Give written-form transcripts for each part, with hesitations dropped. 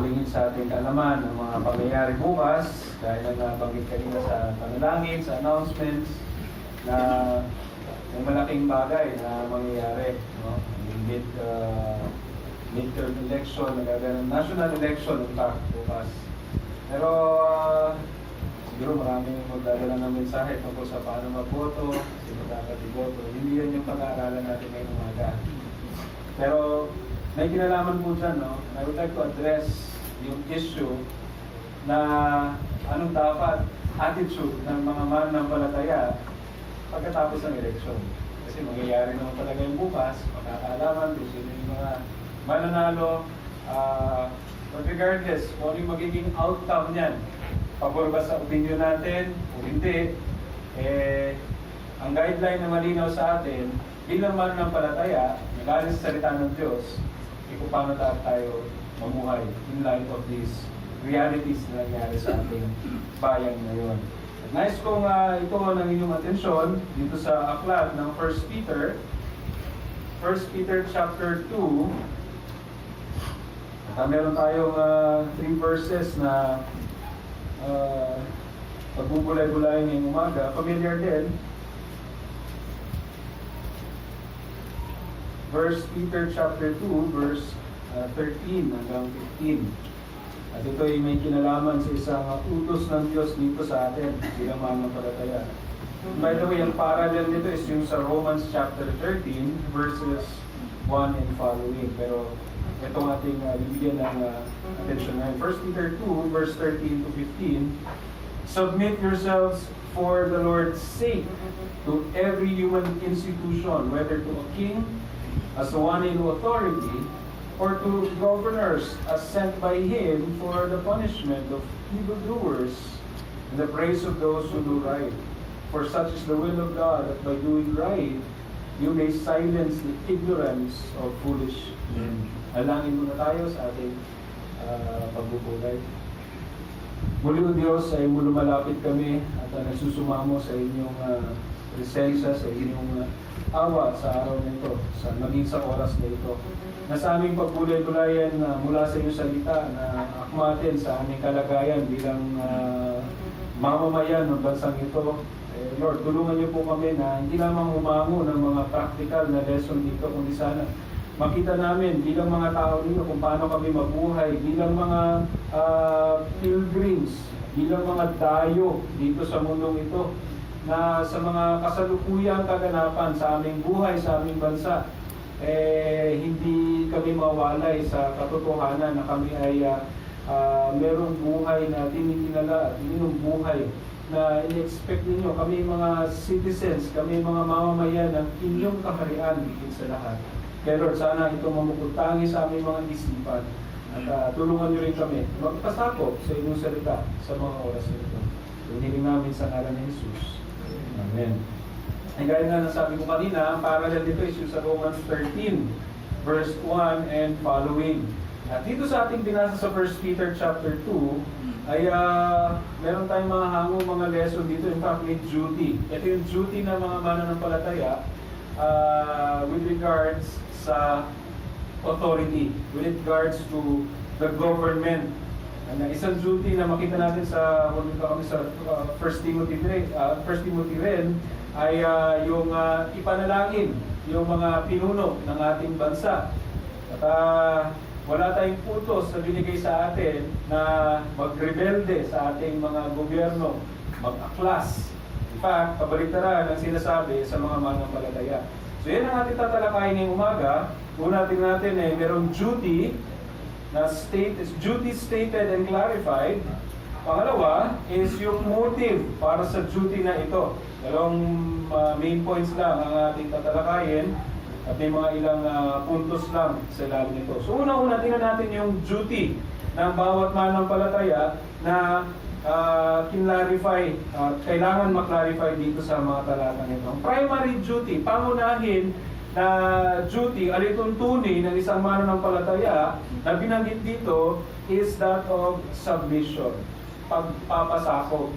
lingid sa ating kaalaman ang mga pangyayari bukas, dahil na nabanggit kanina sa panalangin, sa announcements, na may malaking bagay na mangyayari. No? Midterm election, national election, in fact, bukas. Pero siguro maraming magdadala ng mensahe tungkol sa paano magboto, sino dapat iboto. Hindi yan yung pag-aaralan natin ngayong umaga. Pero may kinalaman po dyan, no? I would like to address yung issue na anong dapat attitude ng mga mananampalataya pagkatapos ng election. Kasi mangyayari naman talaga yung bukas, makakaalaman kung sino yung mga mananalo, but regardless, kung ano yung magiging outcome niyan, pabor ba sa opinion natin o hindi, ang guideline na malinaw sa atin, bilang mananampalataya, galing sa salita ng Diyos, kung paano tayo mamuhay in light of these realities na nangyari sa ating bayan ngayon. At nais kong ito ng inyong atensyon dito sa aklat ng 1 Peter chapter 2. Meron tayong 3 verses na pagbubulay-bulay ngayong umaga. Familiar din. 1 Peter chapter 2, verse 13 hanggang 15. At ito ay may kinalaman sa isang utos ng Diyos dito sa atin, bilang mananampalataya. By the way, ang parallel nito is yung sa Romans chapter 13, verses 1 and following. Pero itong ating bibigyan ng attention ngayon. 1 Peter 2, verse 13 to 15. Submit yourselves for the Lord's sake to every human institution, whether to a king, as the one in authority, or to governors as sent by him for the punishment of evildoers and the praise of those who do right. For such is the will of God, that by doing right, you may silence the ignorance of foolish men. Alangin muna tayo sa ating pagbubulay. Muli o Diyos, ay lumalapit kami at nagsusumamo sa inyong presensya, sa inyong awa sa araw na ito, sa maging sa oras na ito. Na sa aming pagbulay-bulayan mula sa inyong salita na akmatin sa aming kalagayan bilang mamamayan ng bansang ito. Lord, tulungan niyo po kami na hindi lamang umango ng mga practical na lesson dito, kundi sana makita namin bilang mga tao dito kung paano kami mabuhay, bilang mga pilgrims, bilang mga dayo dito sa mundong ito, na sa mga kasalukuyang kaganapan sa aming buhay, sa aming bansa, hindi kami mawalay sa katotohanan na kami ay merong buhay na tinitingala at inyong buhay na in-expect ninyo. Kami mga citizens, kami mga mamamayan ng inyong kaharian higit sa lahat. Kaya Lord, sana ito mamukutangi sa aming mga isipan at tulungan niyo rin kami magpasakop sa inyong salita sa mga oras na ito. Hiniling namin sa ngalan ni Jesus. Amen. Ay gaya nga nasabi ko kanina, ang parallel dito is yung sa Romans 13, verse 1 and following. At dito sa ating binasa sa 1 Peter chapter 2, ay meron tayong mga hangong mga lesson dito. In fact, may duty. Ito yung duty ng mga mananampalataya with regards sa authority, with regards to the government. And isang duty na makita natin sa kami sa 1 Timothy rin ay yung ipanalangin yung mga pinuno ng ating bansa. At wala tayong utos na binigay sa atin na magrebelde sa ating mga gobyerno, mag-aklas. In fact, kabaliktaran ang sinasabi sa mga mananampalataya. So yan ang ating tatalakayin ngayong umaga. Una natin merong duty na duty stated and clarified. Pangalawa is yung motive para sa duty na ito. Dalawang main points lang ang ating tatalakayin at may mga ilang puntos lang sa ilalim nito. So una-una, tingnan natin yung duty ng bawat mananampalataya na kinlarify, kailangan maklarify dito sa mga talatang ito. Ang primary duty, pangunahin na duty, alituntunin ng isang mananampalataya na binanggit dito is that of submission. Pagpapasakop.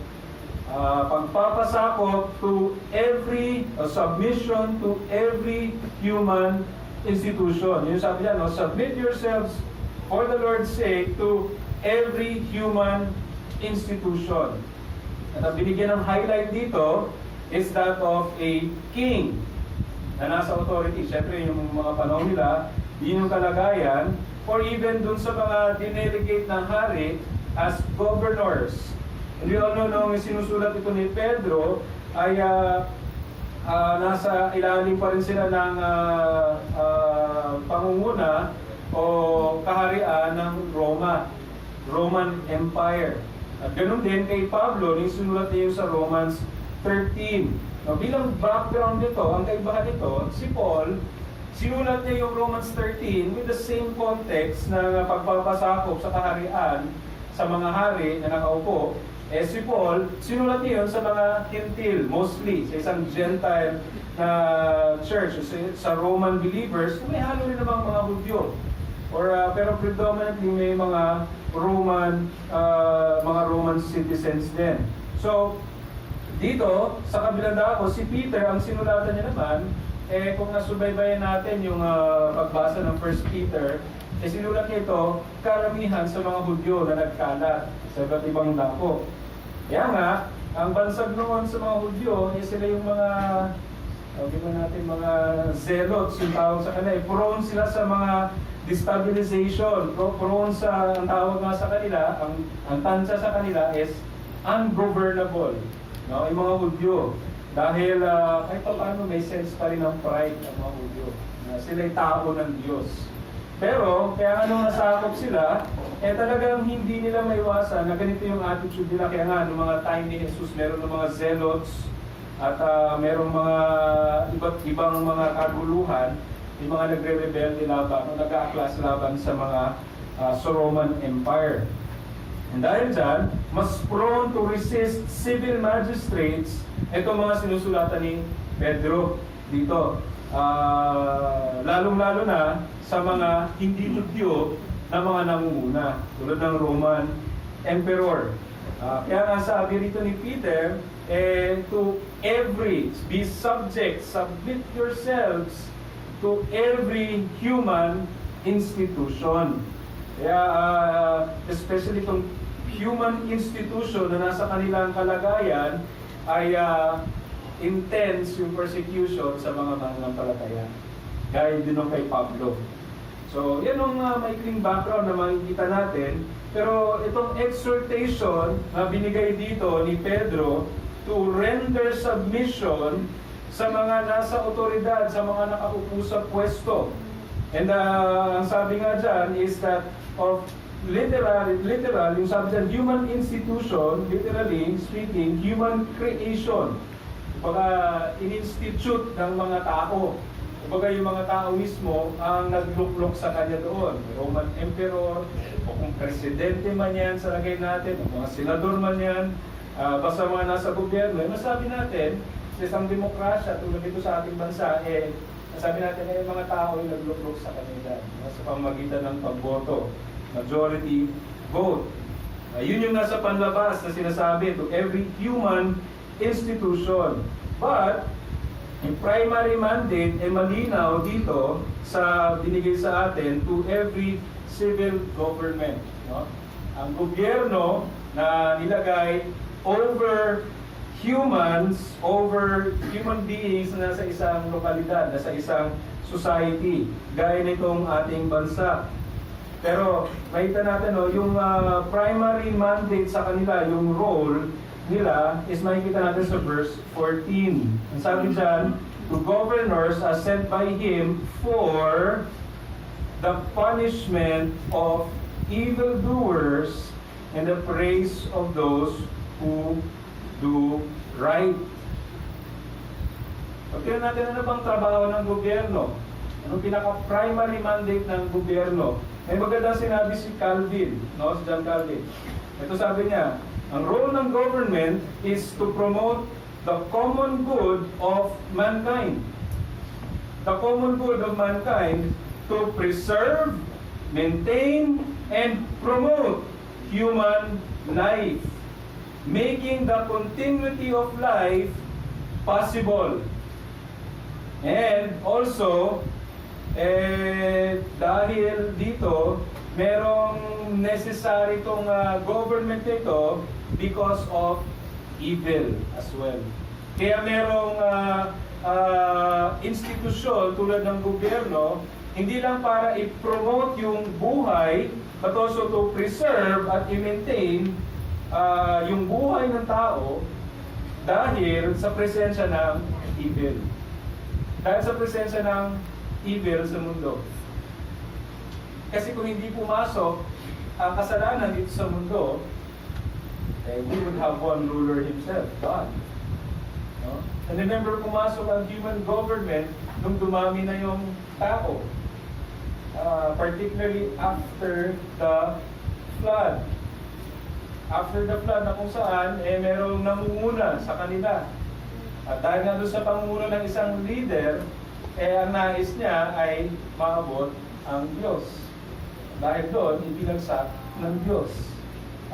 Pagpapasakop to every submission to every human institution. Yung sabi niya, no? Submit yourselves for the Lord's sake, to every human institution. At ang binigyan ng highlight dito is that of a king na nasa authority. Siyempre, yung mga panahon nila, yun yung kalagayan, or even dun sa mga dinelegate ng hari as governors. And we all know, nung sinusulat ito ni Pedro, ay nasa ilalim pa rin sila ng pangunguna o kaharian ng Roman Empire. At ganoon din kay Pablo, nung sinulat niya sa Romans 13. Now, bilang background nito, ang kaibahan nito, si Paul, sinulat niya yung Romans 13 with the same context na pagpapasakop sa kaharian sa mga hari na nakaupo. Si Paul, sinulat niya yun sa mga Hintil, mostly, sa isang Gentile na church, sa Roman believers, may halo rin namang mga Hudyo. Pero predominantly may mga Roman citizens din. So, dito, sa kabilang dako, si Peter, ang sinulatan niya naman, kung nasubaybayan natin yung pagbasa ng 1 Peter, sinulat niya ito, karamihan sa mga Hudyo na nagkalat sa iba't ibang dako. Kaya nga, ang bansag noon sa mga Hudyo, sila yung mga, mga zealots, yung tawag sa kanila. Prone sila sa mga destabilization, prone sa, ang tawag nga sa kanila, ang tansya sa kanila is ungovernable. No? Yung mga Hudyo. Dahil kahit pa paano may sense pa rin ng pride ng mga Hudyo. Sila'y tao ng Diyos. Pero, kaya nung nasakop sila, talagang hindi nila maiwasan na ganito yung attitude nila. Kaya nga, noong mga time ni Jesus, meron ng mga zealots at merong mga iba't ibang mga kaguluhan, yung mga nagre-rebelde laban, o nag-aaklas laban sa mga sa Roman Empire. And dahil dyan, mas prone to resist civil magistrates, ito mga sinusulatan ni Pedro dito. Lalong-lalo na sa mga hindi Hudyo na mga namumuna, tulad ng Roman Emperor. Kaya nga sabi rito ni Peter, to every, be subject, submit yourselves to every human institution. Kaya, especially itong human institution na nasa kanilang kalagayan, ay intense yung persecution sa mga mananampalataya. Gaya din nung kay Pablo. So, yan ang maikling background na makikita natin. Pero itong exhortation na binigay dito ni Pedro to render submission sa mga nasa otoridad, sa mga nakaupo sa pwesto. And ang sabi nga dyan is that of literal, yung sabi dyan, human institution, literally speaking, human creation. Kumbaga, in-institute ng mga tao. Kumbaga, yung mga tao mismo ang nagluklok sa kanya doon. Roman Emperor, o kung presidente man yan sa lagay natin, o mga senador man yan, basta mga nasa gobyerno, masabi natin, sa isang demokrasya, tulad ito sa ating bansa, sabi natin na yung mga tao yung nagluklok sa kanila sa pamamagitan ng pagboto, majority vote. Yun yung nasa panlabas na sinasabi to every human institution. But, yung primary mandate malinaw dito sa binigay sa atin to every civil government. No? Ang gobyerno na nilagay over humans, over human beings na nasa isang lokalidad, nasa isang society, gaya nitong ating bansa. Pero makita natin, yung primary mandate sa kanila, yung role nila, is makikita natin sa verse 14. Ang sabi dyan, to governors as sent by Him for the punishment of evildoers and the praise of those who do right. Pagkira natin ano bang trabaho ng gobyerno? Anong pinaka-primary mandate ng gobyerno? May maganda sinabi si Calvin, no? Si John Calvin. Ito sabi niya, ang role ng government is to promote the common good of mankind. The common good of mankind to preserve, maintain, and promote human life, making the continuity of life possible. And also, dahil dito, merong necessary itong government nito because of evil as well. Kaya merong institusyon tulad ng gobyerno, hindi lang para i-promote yung buhay, but also to preserve at i-maintain yung buhay ng tao dahil sa presensya ng evil. Dahil sa presensya ng evil sa mundo. Kasi kung hindi pumasok ang kasalanan dito sa mundo, we would have one ruler himself, God. No? And remember, pumasok ang human government nung dumami na yung tao. Particularly after the flood. After the flood na kung saan, merong namumuna sa kanila. At dahil nga doon sa pangunguna ng isang leader, ang nais niya ay maabot ang Diyos. Dahil doon, ipinagsak ng Diyos.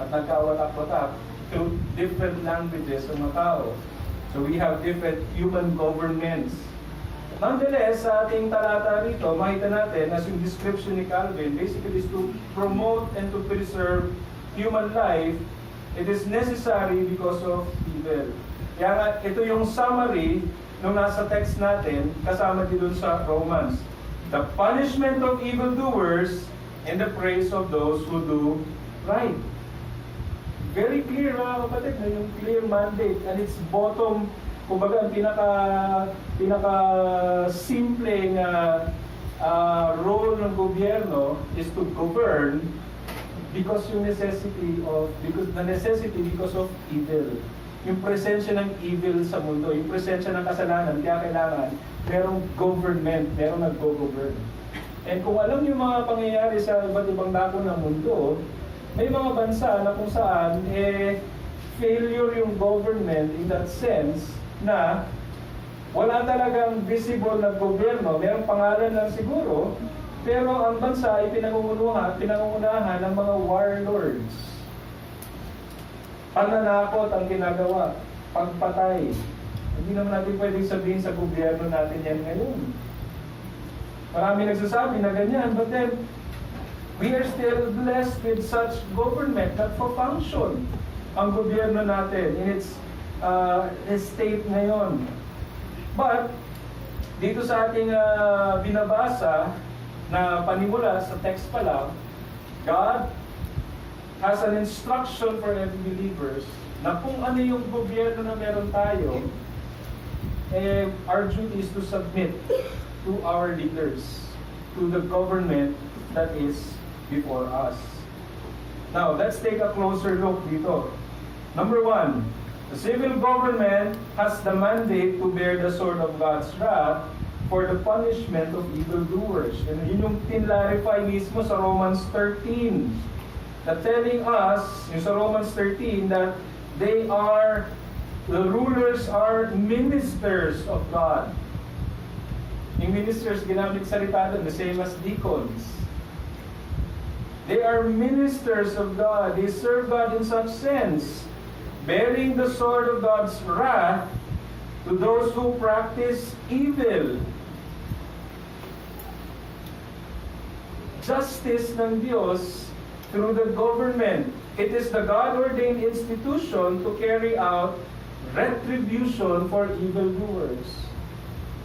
At nagkawatak-watak through different languages ng mga tao. So we have different human governments. Nonetheless, sa ating talata rito, makita natin as yung description ni Calvin, basically is to promote and to preserve human life. It is necessary because of evil. Kaya nga, ito yung summary nung nasa text natin, kasama din dun sa Romans. The punishment of evildoers and the praise of those who do right. Very clear, mga kapatid, na yung clear mandate. And it's bottom, kumbaga, ang pinaka-simpleng role ng gobyerno is to govern because the necessity because of evil. Yung presensya ng evil sa mundo, yung presensya ng kasalanan, kaya kailangan merong government, merong nag-go-govern. And kung alam niyo mga pangyayari sa iba't ibang dako ng mundo, may mga bansa na kung saan failure yung government in that sense na wala talagang visible na gobyerno, mayroong pangalan lang siguro, pero ang bansa ay pinangungunahan ng mga warlords. Pananakot ang ginagawa, pagpatay. Hindi naman natin pwedeng sabihin sa gobyerno natin yan ngayon. Marami nagsasabi na ganyan, but then we are still blessed with such government that for function ang gobyerno natin in its state ngayon. But dito sa ating binabasa na panimula sa text pa lang, God has an instruction for every believers na kung ano yung gobyerno na meron tayo, our duty is to submit to our leaders, to the government that is before us. Now, let's take a closer look dito. Number 1, the civil government has the mandate to bear the sword of God's wrath for the punishment of evildoers. And yun yung tinlarify mismo sa Romans 13. Na telling us, yung sa Romans 13, that the rulers are ministers of God. Yung ministers, ginamit salita doon, the same as deacons. They are ministers of God. They serve God in such sense, bearing the sword of God's wrath to those who practice evil. Justice ng Diyos through the government. It is the God-ordained institution to carry out retribution for evildoers.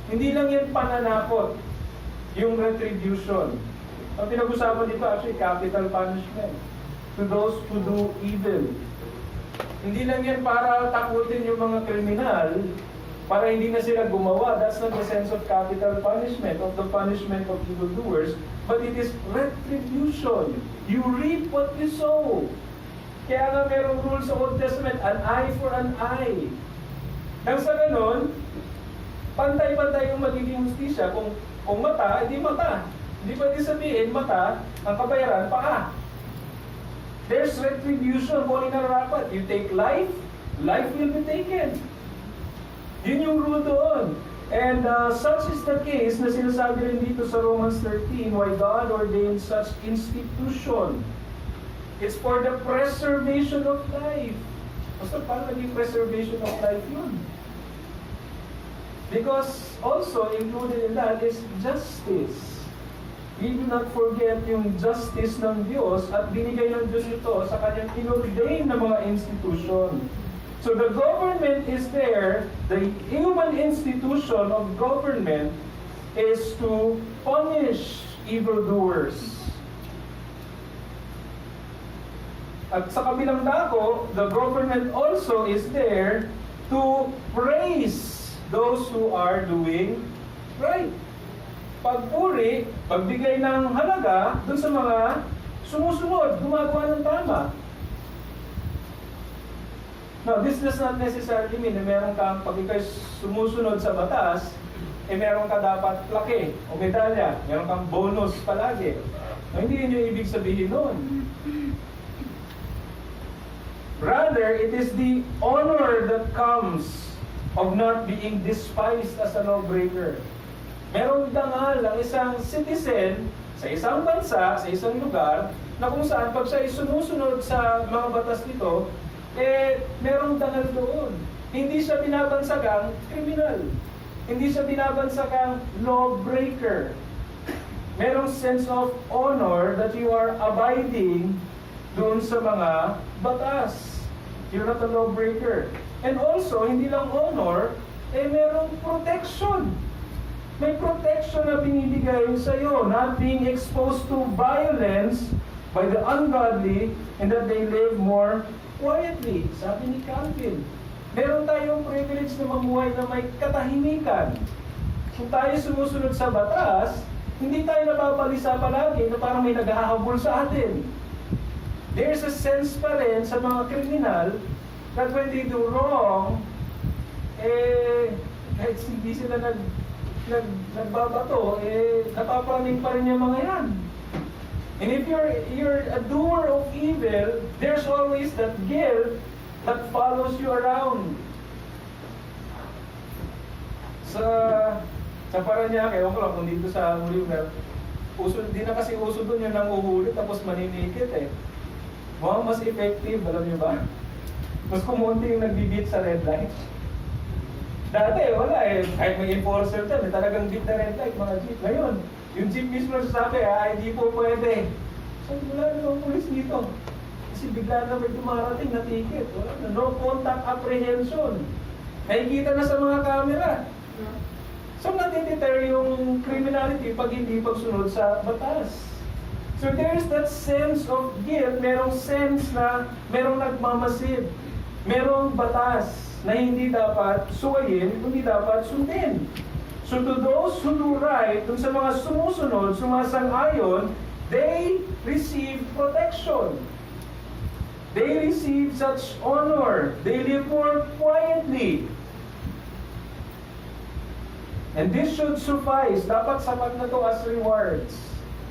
Hindi lang yan pananakot, yung retribution. Ang pinag-usapan dito actually capital punishment to those who do evil. Hindi lang yan para takutin yung mga kriminal, para hindi na sila gumawa. That's not the sense of capital punishment, of the punishment of evildoers, but it is retribution. You reap what you sow. Kaya nga merong rule sa Old Testament, an eye for an eye. Nang sa ganon, pantay-pantay yung magiging justisya. Kung mata, hindi mata. Hindi pwede sabihin, mata, ang kabayaran, paa. There's retribution going na rapat. You take life, life will be taken. Yun yung rule doon. And such is the case na sinasabi rin dito sa Romans 13, why God ordained such institution. It's for the preservation of life. Basta paano naging preservation of life yun? Because also included in that is justice. We do not forget yung justice ng Diyos at binigay ng Diyos ito sa kanyang inordain na mga institution. So the government is there, the human institution of government is to punish evildoers. At sa kabilang dako, the government also is there to praise those who are doing right. Pagpuri, pagbigay ng halaga dun sa mga sumusunod, gumagawa ng tama. Now, this does not necessarily mean na meron kang, pag ikay sumusunod sa batas, meron ka dapat plaque o medalya, meron kang bonus palagi. No, hindi yun yung ibig sabihin nun. Rather, it is the honor that comes of not being despised as a lawbreaker. Merong dangal ng isang citizen sa isang bansa, sa isang lugar, na kung saan pag siya sumusunod sa mga batas nito, merong dangal doon. Hindi siya binabansagang kriminal. Hindi siya binabansagang lawbreaker. Merong sense of honor that you are abiding doon sa mga batas. You're not a lawbreaker. And also, hindi lang honor, merong protection. May protection na binibigay sa iyo, not being exposed to violence by the ungodly and that they live more quietly. Sabi ni Calvin, meron tayong privilege na mamuhay na may katahimikan. Kung tayo sumusunod sa batas, hindi tayo nababalisa palagi na parang may naghahabol sa atin. There's a sense pa rin sa mga kriminal that when they do wrong, kahit hindi sila nagbabato, napapraning pa rin yung mga yan. And if you're a doer of evil, there's always that guilt that follows you around. Sa Paranaque, ewan ko lang kung dito sa Molino, di na kasi uso doon yung nanguhuli tapos maninikit eh. Mas effective, alam niyo ba? Mas kumunti yung nagbibit sa red light. Dati, wala eh. Kahit may enforcer dyan, talagang beat na red light, mga jeep. Ngayon, yung jeep mismo sasabi, hindi po pwede. So, wala na yung police dito. Kasi bigla na may dumarating na ticket. Wala na. No contact apprehension. Nakikita na sa mga camera. So, natiteter yung criminality pag hindi pagsunod sa batas. So, there's that sense of guilt. Merong sense na merong nagmamasid. Merong batas na hindi dapat suwayin, hindi dapat sundin. So to those who do right, dun sa mga sumusunod, sumasang-ayon, they receive protection. They receive such honor. They live more quietly. And this should suffice. Dapat sapat na to as rewards.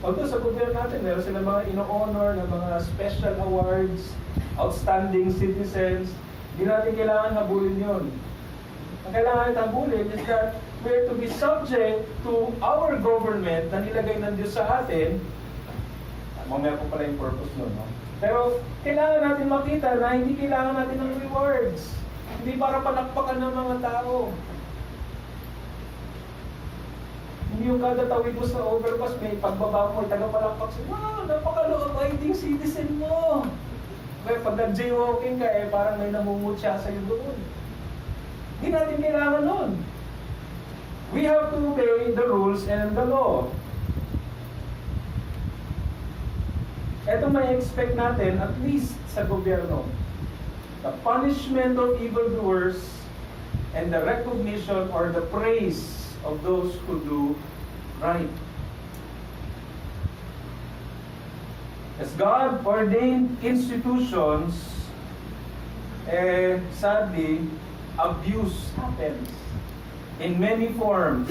Although sa gobyerno natin, meron sila mga ino-honor na mga special awards, outstanding citizens. Hindi natin kailangan habulin yun. Ang kailangan natin habulin is that we're to be subject to our government na nilagay ng Diyos sa atin. Mamaya ko pala yung purpose nun, no? Pero kailangan natin makita na hindi kailangan natin ng rewards. Hindi para palakpakan ng mga tao. Hindi yung kada tawid mo sa overpass, may pagbaba mo, taga-palakpak siya, wow, napaka-law-abiding citizen mo. Kaya pag nag-jaywalking ka, parang may namumutya sa'yo doon. Hindi natin kailangan nun. We have to obey the rules and the law. Ito may expect natin, at least sa gobyerno. The punishment of evildoers and the recognition or the praise of those who do right. As God-ordained institutions, sadly, abuse happens in many forms.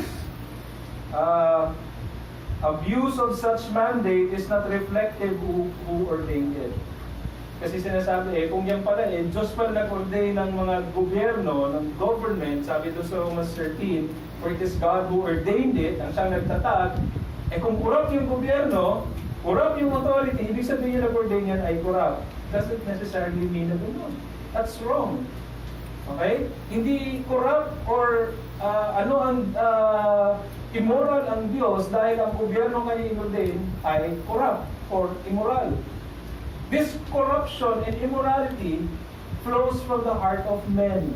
Abuse of such mandate is not reflective who ordained it. Kasi sinasabi, kung yan pala, Diyos pala nag-ordain ng mga gobyerno, ng government, sabi doon sa Romans 13, for it is God who ordained it, ang siyang nagtatag, kung corrupt yung gobyerno, corrupt yung authority, ibig sabihin yung nag-ordain yan ay corrupt. Doesn't necessarily mean na gano'n. That's wrong. Okay? Hindi corrupt or immoral ang Diyos dahil ang gobyerno ngayon din ay corrupt or immoral. This corruption and immorality flows from the heart of men.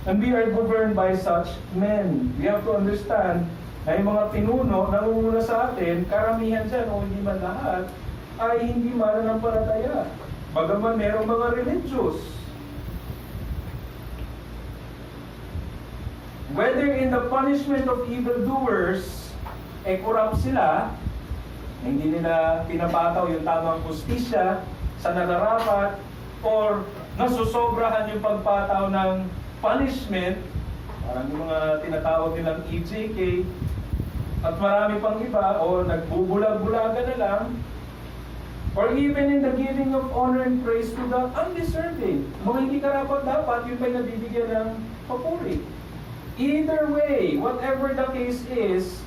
And we are governed by such men. We have to understand na yung mga pinuno nangunguna sa atin, karamihan dyan o hindi man lahat, ay hindi mananampalataya. Bagaman merong mga religious. Whether in the punishment of evildoers, corrupt sila, hindi nila pinapataw yung tamang justisya sa nararapat, or nasusobrahan yung pagpataw ng punishment, parang yung mga tinatawag nilang EJK, at marami pang iba, o nagbubulag-bulaga na lang, or even in the giving of honor and praise to the undeserving. Mga hindi karapat-dapat, yun ba'y nabibigyan ng papuri. Either way, whatever the case is,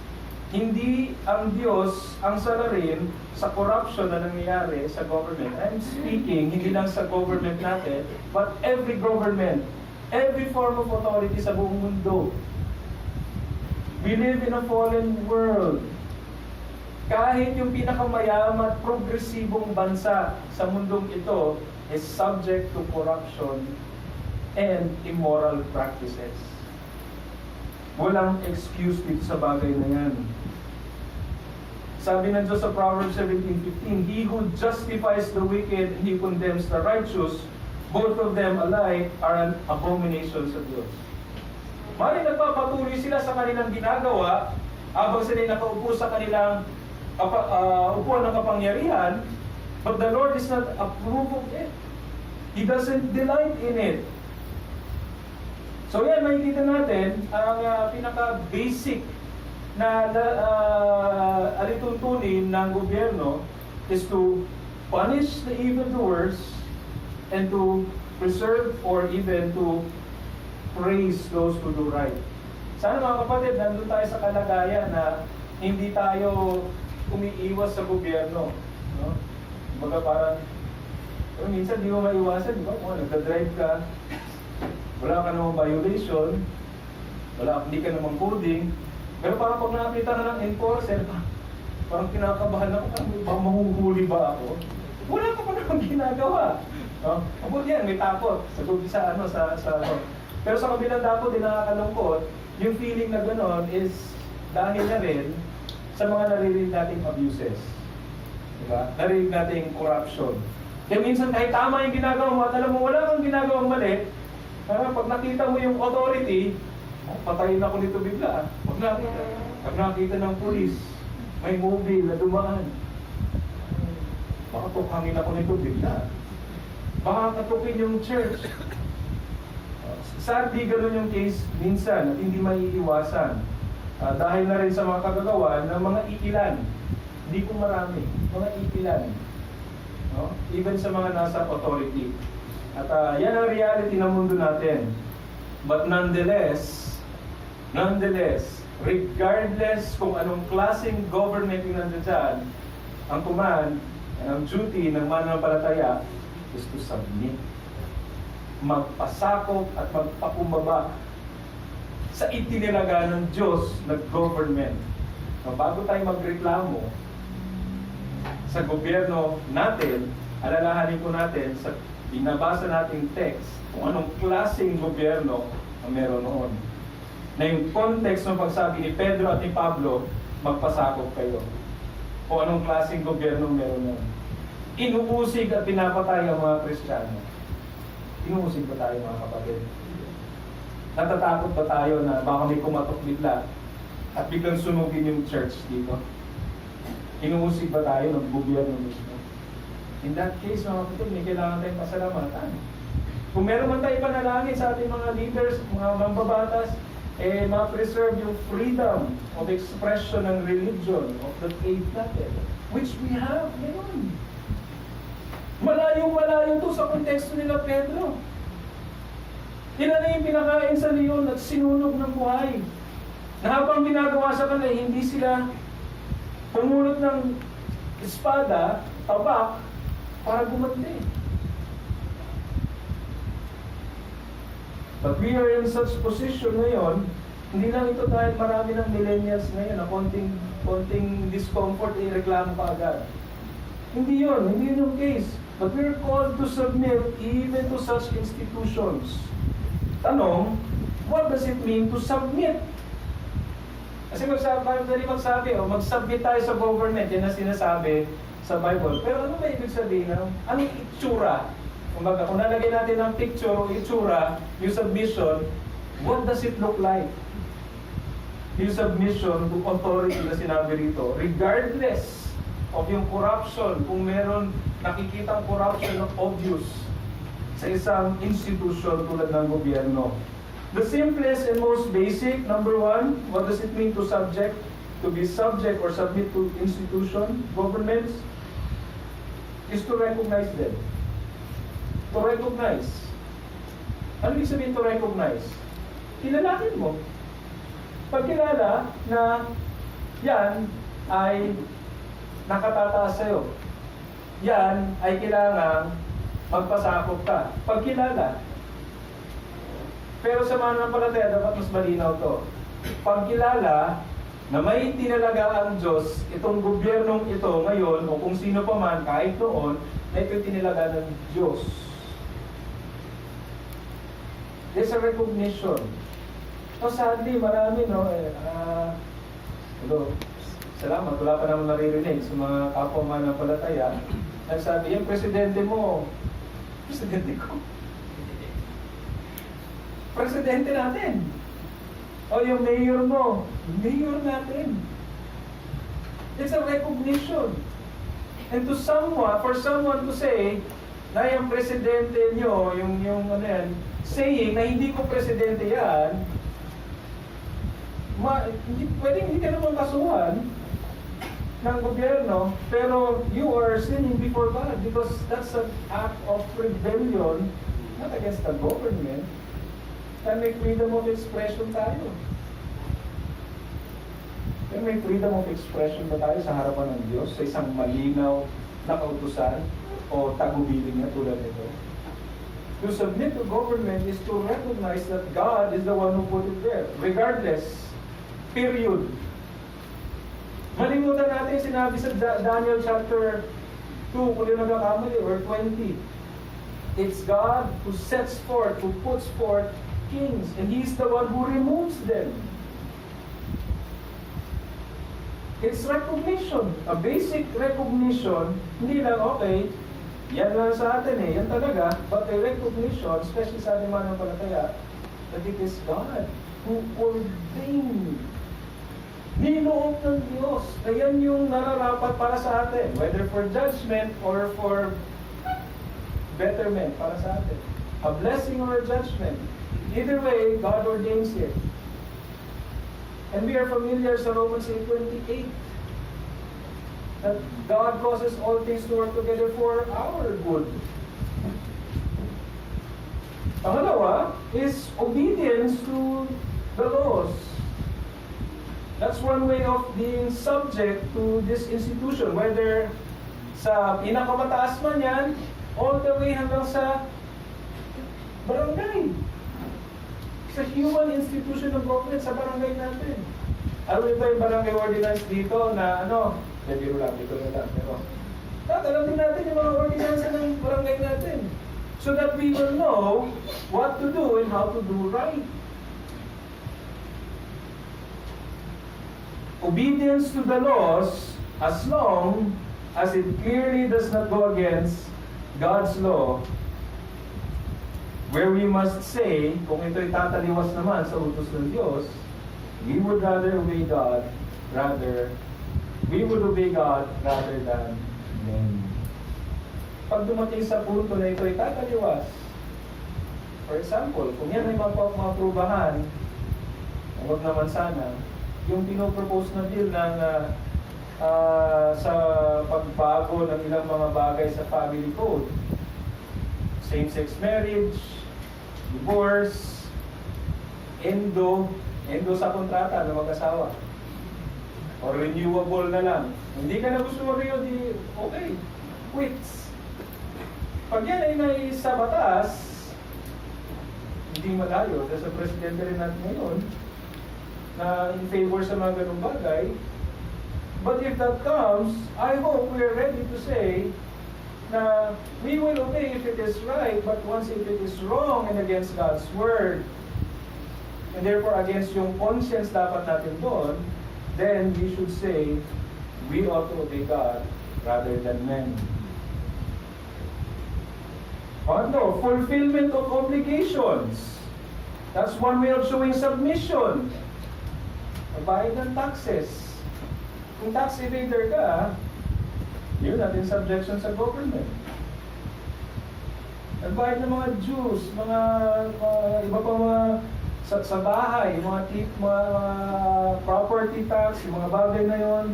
hindi ang Diyos ang salarin sa corruption na nangyayari sa government. I'm speaking, hindi lang sa government natin, but every government, every form of authority sa buong mundo. We live in a fallen world. Kahit yung pinakamayaman at progresibong bansa sa mundong ito is subject to corruption and immoral practices. Walang excuse dito sa bagay na yan. Sabi ng Diyos sa Proverbs 17:15, He who justifies the wicked and He condemns the righteous, both of them alike are an abomination sa Diyos. Mali nagpapatuloy sila sa kanilang ginagawa habang sila nakaupo sa kanilang upuan ng kapangyarihan, but the Lord is not approve of it. He doesn't delight in it. So yan, makikita natin ang pinaka-basic na alituntunin ng gobyerno is to punish the evildoers and to preserve or even to praise those who do right. Sana mga kapatid, nandun tayo sa kalagayan na hindi tayo umiiwas sa gobyerno. No? Baga parang, minsan di mo maiwasan, di ba? Kung nagda-drive ka, wala ka namang violation, hindi ka namang coding, pero parang pag nakakita na ng enforcer, parang kinakabahan ako, parang mahuhuli ba ako? Wala ka pa namang ginagawa. No? Abot yan, may takot sa pero sa kabilang takot, din nakakalungkot, yung feeling na gano'n is dahil na rin sa mga naririnig nating abuses. Diba? Naririnig nating corruption. Kaya minsan kahit tama yung ginagawa mo at alam mo wala kang ginagawang mali, pag nakita mo yung authority, patayin ako nito bigla. Pag nakita ng pulis, may mobile na dumaan, baka tukhangin ako nito bigla. Baka katukin yung church. Sadly, ganun yung case minsan at hindi maiiwasan. Dahil na rin sa mga kagagawa ng mga ikilan. Hindi ko marami, mga ikilan. No? Even sa mga nasa authority. At yan ang reality ng mundo natin. But nonetheless, regardless kung anong klaseng government yung nandiyan dyan, ang command, ang duty ng mananampalataya is to submit. Magpasakop at magpakumbaba sa itinilaga ng Diyos na government. Bago tayo magreklamo sa gobyerno natin, alalahanin po natin sa binabasa nating text kung anong klaseng gobyerno ang meron noon. Na yung context ng pagsabi ni Pedro at ni Pablo, magpasakop kayo. Kung anong klaseng gobyerno meron noon. Inuusig at pinapatay ang mga Kristiyano. Inuusig ba tayo mga kapatid? Natatakot ba tayo na baka may kumatok bigla at biglang sunugin yung church dito? Inuusig ba tayo ng gobyerno mismo? In that case, mga kapatid, may kailangan tayong pasalamatan. Kung meron man tayo panalangin sa ating mga leaders, mga mambabatas, ma-preserve yung freedom of expression ng religion, of the faith natin, which we have ngayon. Malayo-malayo to sa konteksto nila Pedro. Ilan na yung pinakain sa leon at sinunog ng buhay. Na habang ginagawa sa kanila, hindi sila pumulot ng espada, tabak, para gumatli. But we are in such position ngayon, hindi lang ito dahil marami ng millennials ngayon na konting discomfort, reklamo ka agad. Hindi yun yung case. But we're called to submit even to such institutions. Tanong, what does it mean to submit? Kasi mag-submit tayo sa government, yan ang sinasabi sa Bible. Pero ano ba ibig sabihin? Anong itsura? Kumbaga, kung nalagay natin ang picture o itsura, yung submission, what does it look like? Yung submission to authority na sinabi rito, regardless of yung corruption, kung meron nakikitang corruption of obvious sa isang institution tulad ng gobyerno. The simplest and most basic, number one, what does it mean to be subject or submit to institution, governments, is to recognize them. To recognize. Ano ibig sabihin to recognize? Kilalanin mo. Pagkilala na yan ay nakatataas sa'yo. Yan ay kailangang magpasakop ka. Pagkilala. Pero sa mananampalataya, dapat mas malinaw to. Pagkilala na may tinalaga ang Diyos, itong gobyernong ito ngayon, o kung sino pa man, kahit noon, na ito tinalaga ng Diyos. There's a recognition. So sadly, marami, salamat, wala pa naman naririnig sa mga kapwa mananampalataya. Nagsabi, yung presidente mo, presidente ko. Presidente natin. O yung mayor mo, mayor natin. It's a recognition. And to someone, for someone to say, na yung presidente nyo, yung ano yan, saying na hindi ko presidente yan, hindi ka naman kasuhan ng gobyerno, pero you are sinning before God because that's an act of rebellion, not against the government. Can may freedom of expression tayo. Can may freedom of expression ba tayo sa harapan ng Diyos sa isang malinaw na kautusan o tagubilin niya tulad nito? To submit to government is to recognize that God is the one who put it there. Regardless, period. Malimutan natin sinabi sa Daniel chapter 2, kung yung nagkakamali, or 20. It's God who sets forth, who puts forth kings, and He's the one who removes them. It's recognition, a basic recognition, hindi lang, okay, yan lang sa atin yan talaga, but a recognition, especially sa ating mananampalataya, that it is God who ordained. Niloob ng Diyos, na yan yung nararapat para sa atin, whether for judgment or for betterment para sa atin. A blessing or a judgment. Either way, God ordains it. And we are familiar sa Romans 8:28 that God causes all things to work together for our good. Pangalawa is obedience to the laws. That's one way of being subject to this institution, whether sa pinakamataas man yan, all the way hanggang sa barangay. Sa human institution ng government, sa barangay natin. Alam niyo ba yung barangay ordinance dito na biro lang, pero alam din natin yung mga ordinance ng barangay natin. So that we will know what to do and how to do right. Obedience to the laws, as long as it clearly does not go against God's law, where we must say, kung ito'y tataliwas naman sa utos ng Diyos, we would obey God rather than men. Pag dumating sa punto na ito'y tataliwas, for example, kung yan ay maprubahan, huwag naman sana, yung pinopropose na bill ng sa pagbago ng ilang mga bagay sa family code, same-sex marriage, divorce, endo sa kontrata ng mag-asawa, or renewable na lang. Hindi ka na gusto mag-renew, okay, quits. Pag yan ay may sa batas, hindi malayo, dahil sa presidente rin natin ngayon, na in favor sa mga ganung bagay. But if that comes, I hope we are ready to say na we will obey if it is right, but once if it is wrong and against God's Word, and therefore against yung conscience dapat natin doon, then we should say, we ought to obey God rather than men. No, fulfillment of obligations. That's one way of showing submission. Magbayad ng taxes. Kung tax evader ka, yun natin subjection sa government. Nagbayad ng mga dues, mga iba pang mga sa bahay, mga property tax, yung mga bagay na yon,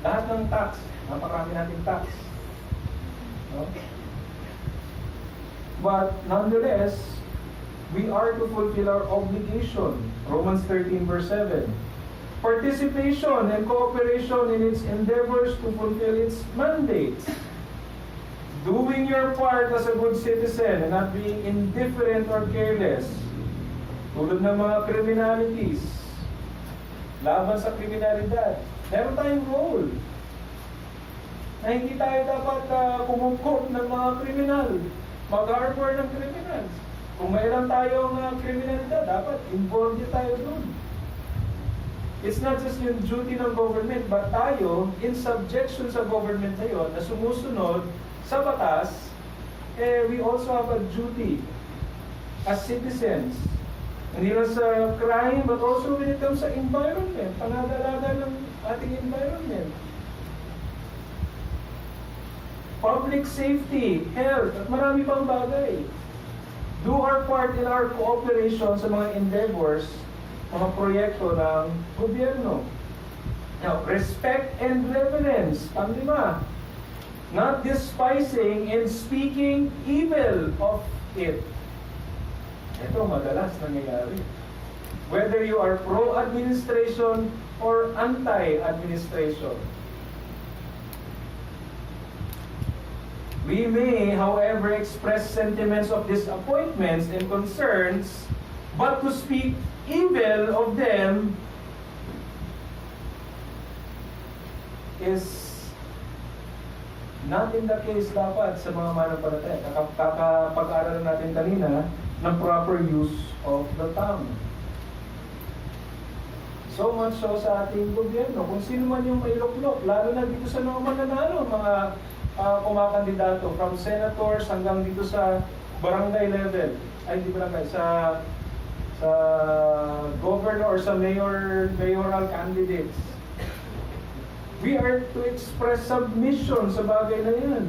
lahat ng tax, napakarami natin tax. No? But nonetheless, we are to fulfill our obligation. Romans 13 verse 7. Participation and cooperation in its endeavors to fulfill its mandates. Doing your part as a good citizen and not being indifferent or careless. Tulad ng mga criminalities, laban sa kriminalidad, meron tayong role. Na hindi tayo dapat kumukop ng mga kriminal, mag-harbor ng criminals. Kung mayroon tayong kriminalidad, dapat involved tayo dun. It's not just yung duty ng government, but tayo, in subjection sa government na yun, na sumusunod sa batas, we also have a duty as citizens. Hindi lang sa crime, but also when it comes sa environment, pangangalaga ng ating environment. Public safety, health, at marami pang bagay. Do our part in our cooperation sa mga endeavors, mga proyekto ng gobyerno. Now, respect and reverence, panglima. Not despising and speaking evil of it. Ito madalas nangyayari. Whether you are pro-administration or anti-administration. We may, however, express sentiments of disappointments and concerns, but to speak evil of them is not in the case dapat sa mga mananampalataya. Kakapag-aral natin kanina ng proper use of the tongue. So much so sa ating gobyerno, kung sino man yung may luklok, lalo na dito sa mga mananalo, mga kumakandidato, from senators hanggang dito sa barangay level, ay di barangay, sa governor or sa mayoral candidates. We are to express submission sa bagay na yan.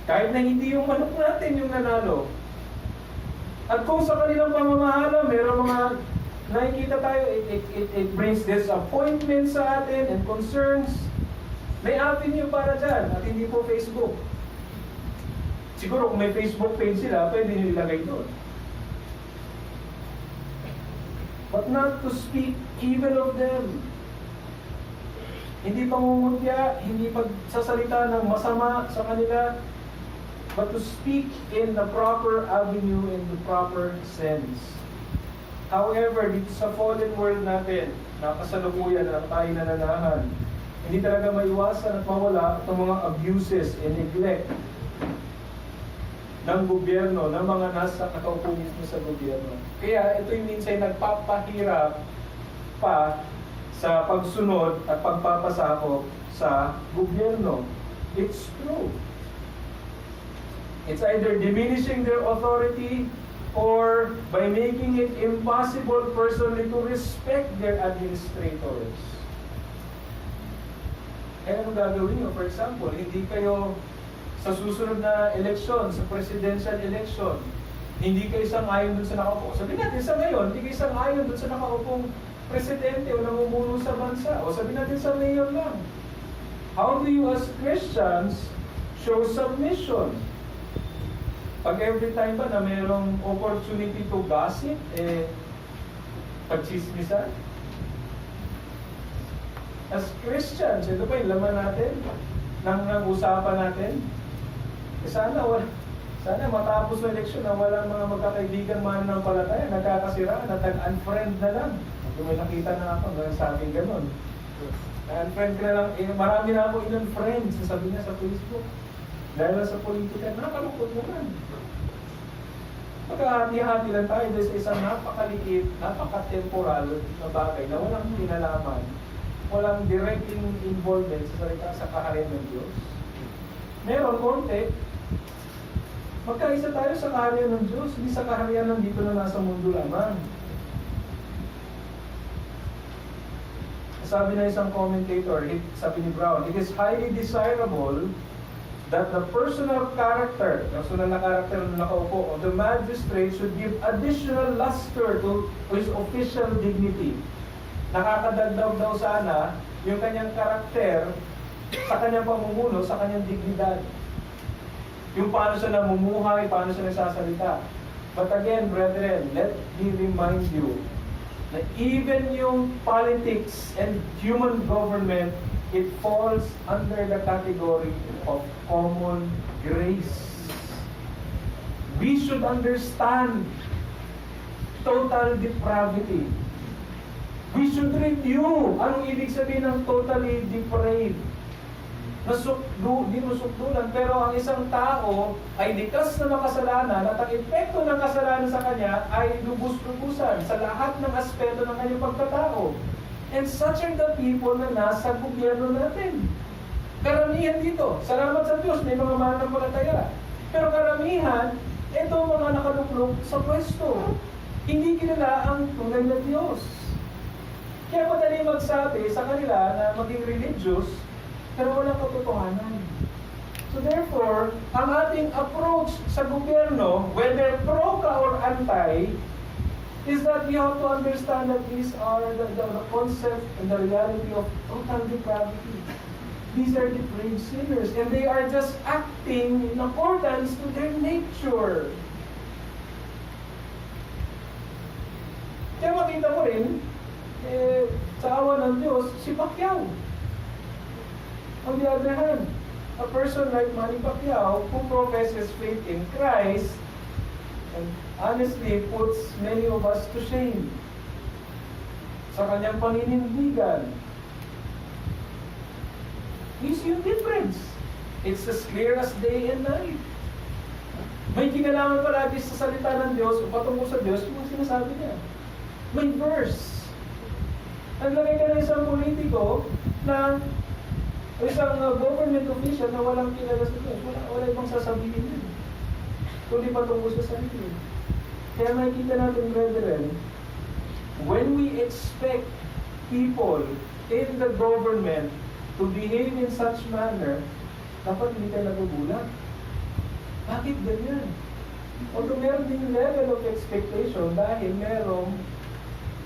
Kahit na hindi yung manok natin yung nanalo. At kung sa kanilang pamamahala, mayroong mga nakikita tayo, it brings disappointment sa atin and concerns. May avenue para dyan at hindi po Facebook. Siguro kung may Facebook page sila, pwede nyo ilagay doon. But not to speak evil of them. Hindi pangungutya, hindi pagsasalita ng masama sa kanila, but to speak in the proper avenue, in the proper sense. However, dito sa fallen world natin, nakasalukuyan na tayo nananahan, hindi talaga maiwasan at mawala itong mga abuses and neglect ng gobyerno, ng mga nasa nakaupo mismo sa gobyerno. Kaya ito yung minsan nagpapahirap pa sa pagsunod at pagpapasakop sa gobyerno. It's true. It's either diminishing their authority or by making it impossible personally to respect their administrators. Kaya anong gagawin nyo? For example, hindi kayo sa susunod na eleksyon, sa presidential election, hindi kayo sang-ayon dun sa nakaupo. Sabihin natin sa ngayon, hindi kayo sang-ayon dun sa nakaupong presidente o namumuno sa bansa. O sabihin natin sa mayor lang. How do you as Christians show submission? Pag every time ba na mayroong opportunity to gossip, pagchismisan? As Christians, ito ba yung laman natin? Ng usapan natin? Sana Sana matapos ng eleksyon na walang mga magkakaibigan man ng palataya, nagkakasiraan, at unfriend na lang. Kung may nakita na ako, sabi gano'n. Unfriend ka na lang, marami na ako in-unfriend, sasabi niya sa Facebook. Dahil sa politika, nakalungkot naman. Magkahati-hati lang tayo dahil sa isang napakaliit, napaka-temporal na bagay na walang kinalaman, walang direct involvement sa salita sa kaharian ng Diyos. Meron konti, magkaisa tayo sa kaharian ng Diyos, hindi sa kaharian ng dito na nasa mundo lamang. Sabi na isang commentator, sabi ni Brown, it is highly desirable that the personal character na nakaupo of the magistrate should give additional luster to his official dignity. Nakakadagdag daw sana yung kanyang karakter sa kanyang pamumuno, sa kanyang dignidad. Yung paano siya namumuhay, paano siya nagsasalita. But again, brethren, let me remind you na even yung politics and human government, it falls under the category of common grace. We should understand total depravity. We should review anong ibig sabihin ng totally depraved. Di masukdulan, pero ang isang tao ay likas na makasalanan at ang epekto ng kasalanan sa kanya ay lubos-lubusan sa lahat ng aspeto ng kanyang pagkatao. And such are the people na nasa gobyerno natin. Karamihan dito, salamat sa Diyos, may mga mananampalataya. Pero karamihan, ito mga nakaluklok sa pwesto. Hindi kilala ang tunay na Diyos. Kaya madali magsabi sa kanila na maging religious, pero walang katotohanan. So therefore, ang ating approach sa gobyerno, whether pro ka or anti, is that we have to understand that these are the concept and the reality of total depravity. These are depraved sinners, and they are just acting in accordance to their nature. Kaya makita mo rin, sa awa ng Diyos, si Pacquiao. On the other hand, a person like Manny Pacquiao who professes faith in Christ and honestly puts many of us to shame sa kanyang paninindigan. You see yung difference. It's as clear as day and night. May kinalaman palagi sa salita ng Diyos o patungkol sa Diyos yung sinasabi niya. May verse. Naglagay ka na isang politiko na o isang government official na walang kilala sa Diyos. Wala ibang sasabihin yun. Kundi patungkol sa sarili. Kaya makikita natin, brethren, when we expect people in the government to behave in such manner, dapat hindi tayo nagugulat. Bakit ganyan? Although meron din level of expectation dahil merong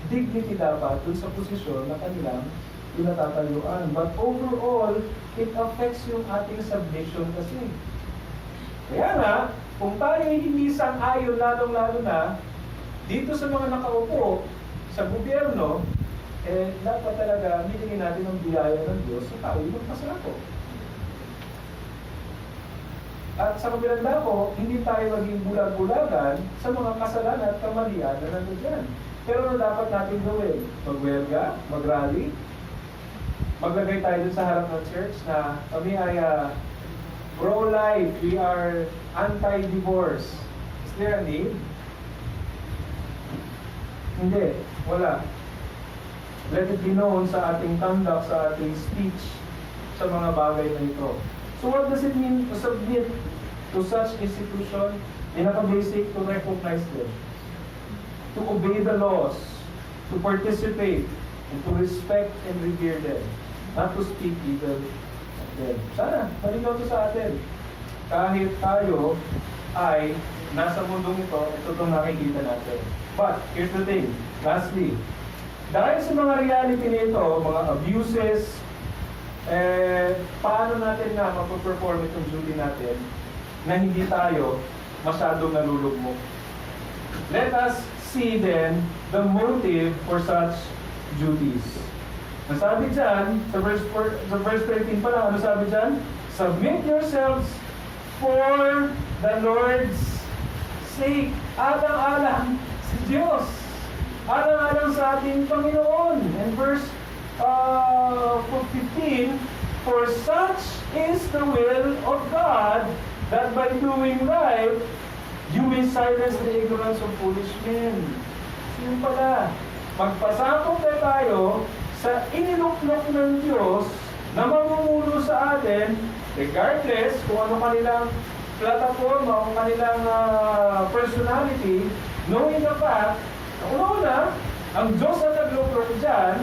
dignity dapat dun sa posisyon na kanilang pinatatayuan. But overall, it affects yung ating submission kasi. Kaya nga, kung tayo hindi sang-ayon lalong-lalo na dito sa mga nakaupo sa gobyerno, dapat talaga binigyan natin ang biyaya ng Diyos sa tao yung magpasako. At sa kabilang dako, hindi tayo maging bulag-bulagan sa mga kasalanan at kamalian na nandiyan. Pero ano dapat natin gawin? Magwelga, mag-rally, maglagay tayo dun sa harap ng church na kami ay pro-life, we are anti-divorce. Is there a need? Hindi, wala. Let it be known sa ating conduct, sa ating speech, sa mga bagay na ito. So what does it mean to submit to such institution? Pinaka-basic, to recognize them, to obey the laws, to participate, and to respect and revere them, not to speak evil of them. Sana, malinaw to sa atin. Kahit tayo ay nasa mundong ito itong nakikita natin. But, here's the thing, lastly, dahil sa mga reality nito, mga abuses, paano natin na mapaperform itong duty natin na hindi tayo masyadong nalulugmok? Let us see then the motive for such duties. Nasabi dyan, sa verse 13 pa lang, ano sabi dyan? Submit yourselves for the Lord's sake. Alang-alang sa Diyos. Alang-alang sa ating Panginoon. And verse 15, for such is the will of God, that by doing right, you may silence the ignorance of foolish men. So yun pala, magpasakop na tayo sa iniluklok ng Diyos na mamumuno sa atin, regardless kung ano kanilang platforma o kanilang personality, knowing the fact, una, ang Diyos ang nagluklok dyan,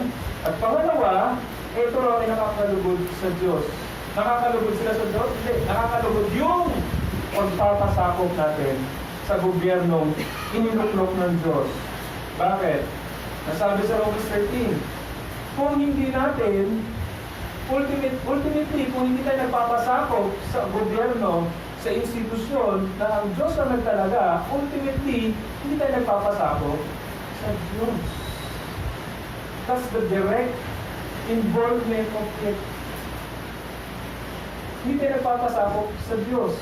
at pangalawa, ito raw ay nakakalugod sa Diyos. Nakakalugod sila sa Diyos? Hindi. Nakakalugod yung pagpapasakop natin sa gobyernong iniluklok ng Diyos. Bakit? Nasabi sa Romans 13, kung hindi natin, ultimately, kung hindi tayo nagpapasakop sa gobyerno, sa institusyon na ang Diyos ang nagtalaga, ultimately, hindi tayo nagpapasakop sa Diyos. That's the direct involvement of it. Hindi tayo nagpapasakop sa Diyos.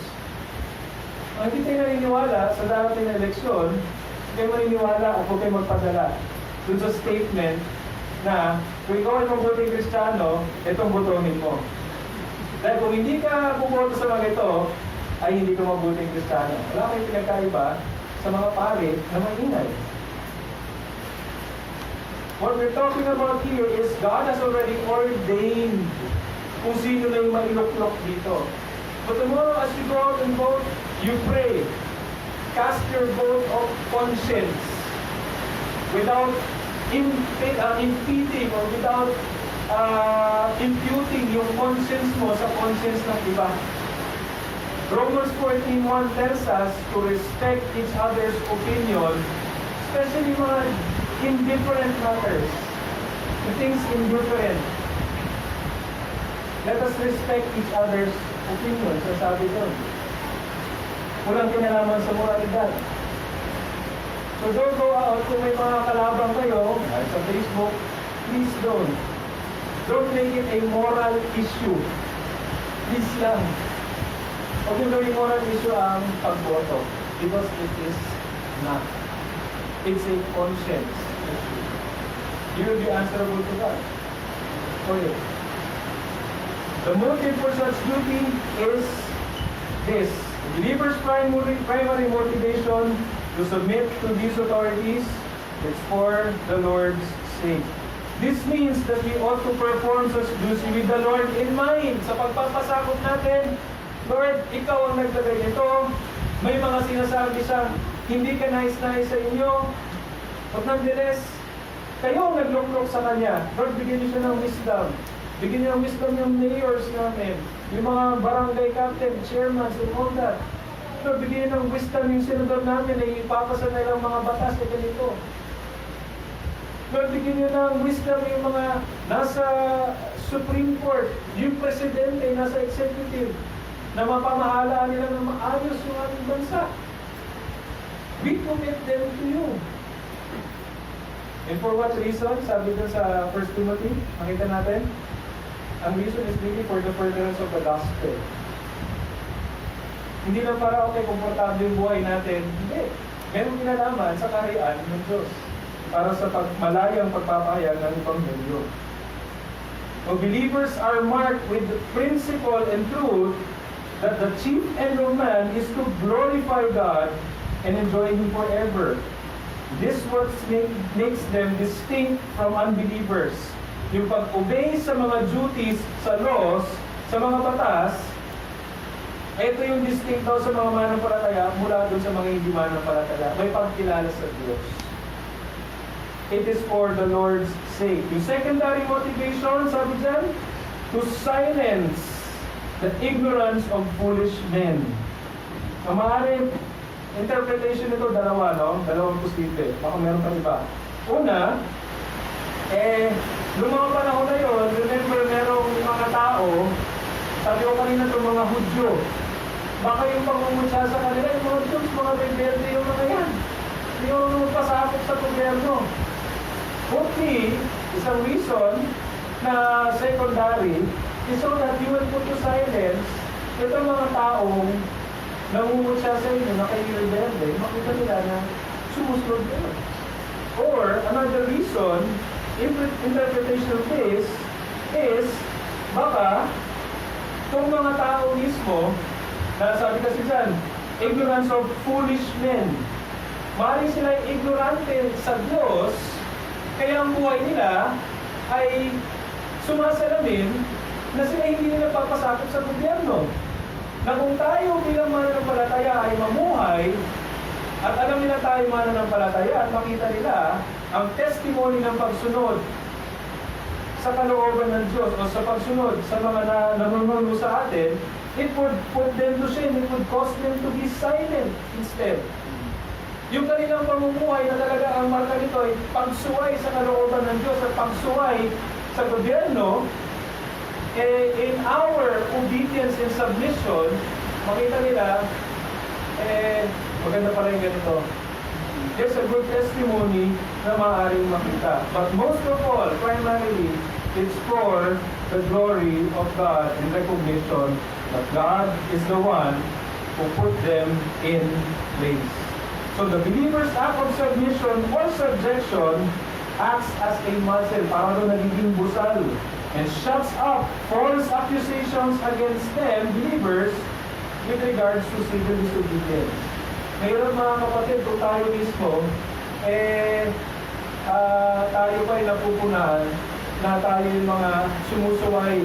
Ang hindi tayo naniniwala sa darating na eleksyon, hindi tayo maniniwala o huwag tayo magpadala dun sa statement na kung ikaw ay mabuting Kristiyano, itong botohin mo. Dahil kung hindi ka bumoto sa mga ito, ay hindi ka mabuting Kristiyano. Wala kayong pinagkaiba sa mga pare na maingay. What we're talking about here is God has already ordained kung sino na yung mailuklok dito. But tomorrow as you go out and vote, you pray. Cast your vote of conscience without impeding or without imputing yung conscience mo sa conscience ng iba. Romans 14:1 tells us to respect each other's opinion, especially mga indifferent matters, the things indifferent. Let us respect each other's opinion. So sabi doon, walang kinalaman sa moralidad. So don't go out kung may mga kalabang kayo sa Facebook, please don't. Don't make it a moral issue. Please lang. Huwag yung gawing moral issue ang pagboto. Because it is not. It's a conscience. You will be answerable to God for it. The motive for such duty is this. The believer's primary motivation to submit to these authorities is for the Lord's sake. This means that we ought to perform such duty with the Lord in mind. Sa pagpapasakop natin, Lord, Ikaw ang naglagay nito. May mga sinasabi siya, hindi ka nais-nais sa inyo. But nonetheless, kayo ang nagluklok sa Kanya. Lord, bigyan niyo siya ng wisdom. Bigyan niyo ng wisdom yung mayors namin, yung mga barangay captain, chairman, and all that. Lord, bigyan niyo ng wisdom yung senador namin na ipapasa na ilang mga batas na ganito. Lord, bigyan niyo ng wisdom yung mga nasa Supreme Court, yung presidente, nasa executive, na mapamahalaan nila ng maayos yung ating bansa. We commit them to you. And for what reason? Sabi dun sa 1 Timothy, makita natin, ang reason is really for the furtherance of the gospel. Hindi lang para okay, komportable yung buhay natin. Hindi. Meron kinalaman sa kaharian ng Diyos para sa malayang pagpapahayag ng Ebanghelyo. So believers are marked with the principle and truth that the chief end of man is to glorify God and enjoy Him forever. This what makes them distinct from unbelievers. Yung pag-obey sa mga duties, sa laws, sa mga batas, ito yung distinct daw sa mga manampalataya mula doon sa mga hindi manampalataya. May pagkilala sa Diyos. It is for the Lord's sake. Yung secondary motivation, sabi dyan, to silence the ignorance of foolish men. Ang maaaring interpretation nito, dalawa, no? Dalawang posible. Baka meron pa iba. Una, noong mga panahon na yun, remember, merong mga tao, sabi ko kanina itong mga Hudyo, baka yung pangungutsa sa kanila, yung mga Diyos, mga rebelde yung mga yan. Yung magpasakop sa gobyerno. Hopefully, isang reason na secondary is so that you will put to silence itong mga taong nangungot siya sa inyo na kayo rebelde, makita nila na sumusunod kayo. Or, another reason, interpretation of this is, baka, itong mga tao mismo, na sabi kasi dyan, ignorance of foolish men. Maaaring sila ignorante sa Diyos, kaya ang buhay nila ay sumasalamin na sila hindi nila papasakop sa gobyerno. Na kung tayo bilang mananampalataya ay mamuhay, at alam nila tayo mananampalataya at makita nila ang testimony ng pagsunod sa kalooban ng Diyos o sa pagsunod sa mga nanununo sa atin, it would put them to shame, it would cause them to be silent instead. Yung kanilang pamumuhay na talaga ang marka nito ay pagsuway sa kalooban ng Diyos at pagsuway sa gobyerno, in our obedience and submission, makita nila, maganda pala yung ganito. There's a good testimony na maaaring makita. But most of all, primarily, it's for the glory of God and recognition that God is the one who put them in place. So the believer's act of submission or subjection acts as a muscle, para doon nagiging busal, and shuts up false accusations against them, believers, with regards to civil disobedience. Ngayon mga kapatid, kung tayo mismo, tayo pa ay napupunahan na tayo yung mga sumusuway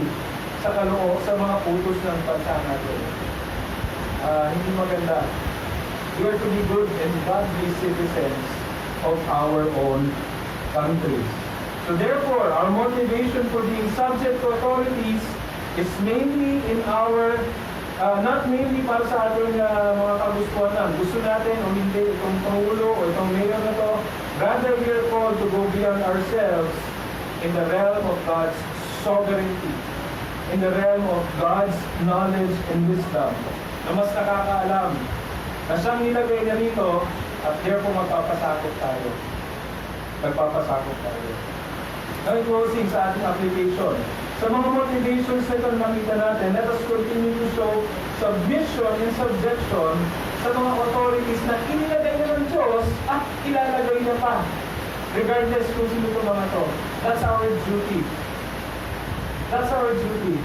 sa sa mga utos ng bansa natin. Hindi maganda. We are to be good and godly citizens of our own country. So therefore, our motivation for being subject to authorities is mainly in our not mainly para sa ating mga kagustuhan lang. Gusto natin o hindi itong pangulo o itong mayor na to. Rather, we are called to go beyond ourselves in the realm of God's sovereignty, in the realm of God's knowledge and wisdom, na mas nakakaalam na siyang nilagay na rito at therefore magpapasakot tayo. Magpapasakot tayo. Now, in closing sa ating application, sa mga motivations na ito nakita natin, let us continue to show submission and subjection sa mga authorities na inilagay na ng Diyos at ilalagay na pa. Regardless kung sino ito mga ito. That's our duty. That's our duty.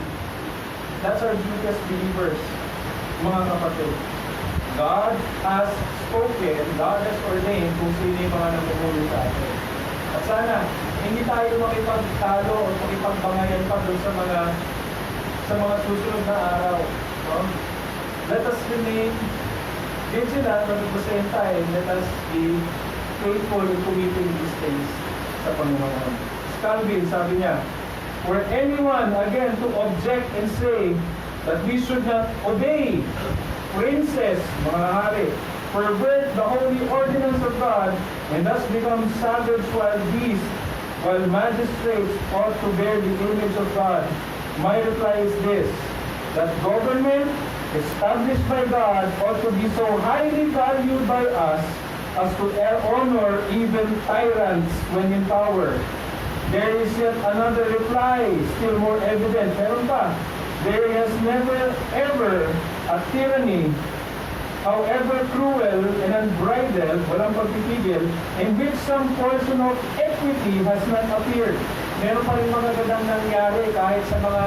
That's our duty as believers, mga kapatid. God has spoken, God has ordained kung sino yung mga namumulo sa atin. At sana, hindi tayo makipagtalo o makipagbangayan pa doon sa mga susunod na araw. No? Let us remain vigilant, but at the same time, let us be faithful in committing these things sa Panginoon. Calvin, sabi niya, were anyone again to object and say that we should not obey princes, mga hari, pervert the holy ordinance of God, and thus become savage wild beasts, while magistrates ought to bear the image of God, my reply is this, that government established by God ought to be so highly valued by us as to honor even tyrants when in power. There is yet another reply, still more evident. Meron pa. There has never ever a tyranny, however cruel and unbridled, walang pagpipigil, in which some portion of equity has not appeared. Meron pa rin mga gandang nangyari kahit sa mga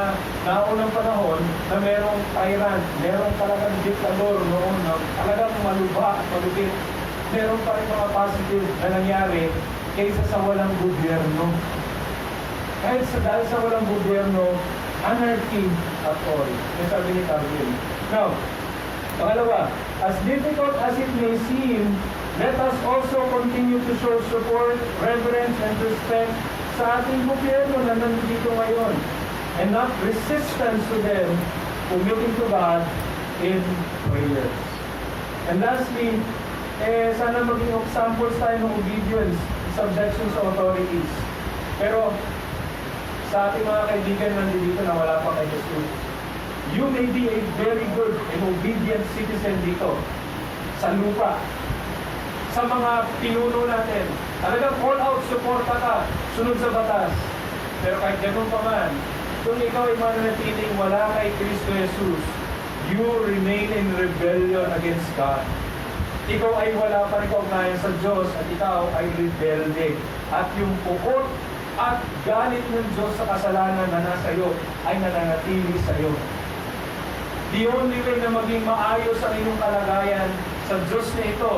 naunang panahon na merong tyrant, merong talagang diktador noon na talagang malubha at malupit. Meron pa rin mga positive na nangyari kaysa sa walang gobyerno. Kahit dahil sa walang gobyerno, anarchy at all. Yung sabi ni Calvin. Now, pangalawa, as difficult as it may seem, let us also continue to show support, reverence, and respect sa ating gobyerno na nandito ngayon, and not resistance to them, committing to God in prayers. And lastly, sana maging examples tayo ng obedience, subjection sa authorities. Pero sa ating mga kaibigan nandito na wala pa kay Jesus, you may be a very good and obedient citizen dito sa lupa, sa mga pinuno natin. Talagang all out, suporta ka, sunod sa batas. Pero kahit ganun pa man, kung ikaw ay mananatiling wala kay Kristo Jesus, you remain in rebellion against God. Ikaw ay wala pa rin kaugnayan sa Diyos at ikaw ay rebelde. At yung pukot at galit ng Diyos sa kasalanan na nasa iyo ay nananatili sa iyo. The only way na maging maayos ang iyong kalagayan sa Diyos na ito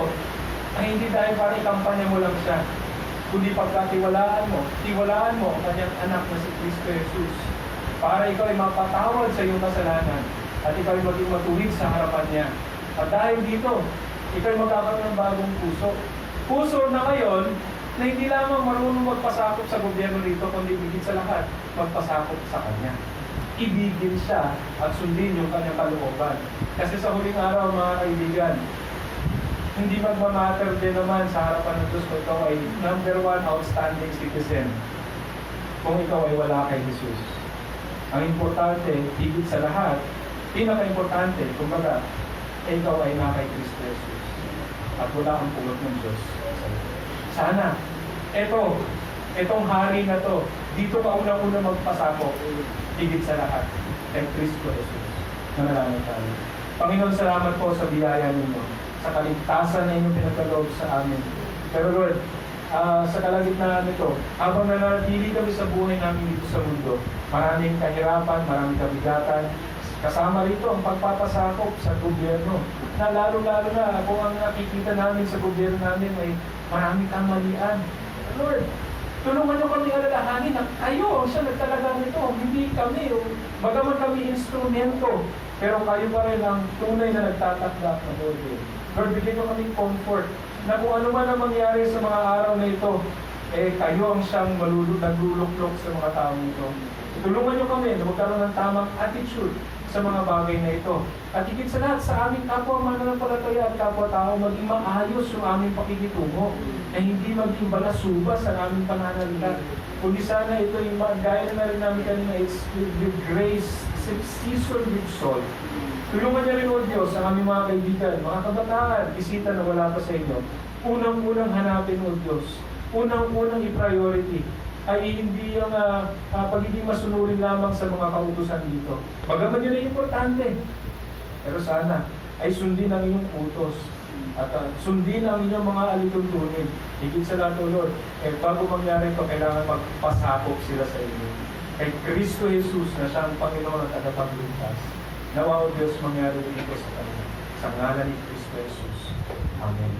ay hindi dahil para ikampanya mo lang siya, kundi pagkatiwalaan mo ang kanyang anak na si Kristo Jesus para ikaw ay mapatawad sa iyong kasalanan at ikaw ay maging matuwid sa harapan niya. At dahil dito, ikaw ay magkakaroon ng bagong puso. Puso na ngayon na hindi lamang marunong magpasakop sa gobyerno rito, kundi higit sa lahat, magpasakop sa Kanya. Ibigin siya at sundin yung kanyang kalooban. Kasi sa huling araw, mga kaibigan, hindi magmamatter din naman sa harapan ng Diyos kung ikaw ay number 1 outstanding citizen kung ikaw ay wala kay Jesus. Ang importante, higit sa lahat, pinaka-importante, kumbaga, ikaw ay na kay Kristo Jesus at wala ang pulot ng Diyos. Sana, etong hari na to, dito ka unang-unang magpasakop, higit sa lahat, kay Kristo Jesus. Manalangin tayo. Panginoon, salamat po sa biyaya ninyo, sa kaligtasan na inyong pinagkaloob sa amin. Pero Lord, sa kalagitnaan nito, habang nanatili kami sa buhay namin dito sa mundo, maraming kahirapan, maraming kabigatan, kasama rito ang pagpapasakop sa gobyerno. Na lalo-lalo na kung ang nakikita namin sa gobyerno namin ay maraming kamalian. Lord, tulungan niyo kami alalahanin na kayo ang siya nagtalaga nito, hindi kami. Bagaman kami instrumento, pero kayo pa rin ang tunay na nagtatakda na Lord. Lord, bigyan niyo kami comfort na kung ano man ang mangyari sa mga araw na ito, kayo ang siyang nagluluklok sa mga tao nito. Tulungan niyo kami na magkaroon ng tamang attitude sa mga bagay na ito. At higit sa lahat, sa aming kapwa mananampalataya at kapwa-tao, maging maayos yung aming pakikitungo na hindi maging balasubas ang aming pananalita. Kundi sana ito yung gaya na rin namin kanina, it's with grace, seasoned with salt. Tulungan niya rin, O Diyos, ang aming mga kaibigan, mga kabataan, bisita na wala pa sa inyo. Unang-unang hanapin, O Diyos. Unang-unang i-priority ay hindi yung pagiging masunurin lamang sa mga kautusan dito. Bagaman yun ay importante. Pero sana ay sundin ang inyong utos at sundin ang inyong mga alituntunin. Higit sa lahat, O Lord, bago mangyari ito, kailangan magpasakop sila sa inyo. Kay Kristo Jesus na siya ang Panginoon at tagapagligtas. Nawa, O Diyos, mangyari dito sa kanila. Sa ngalan ni Kristo Jesus. Amen.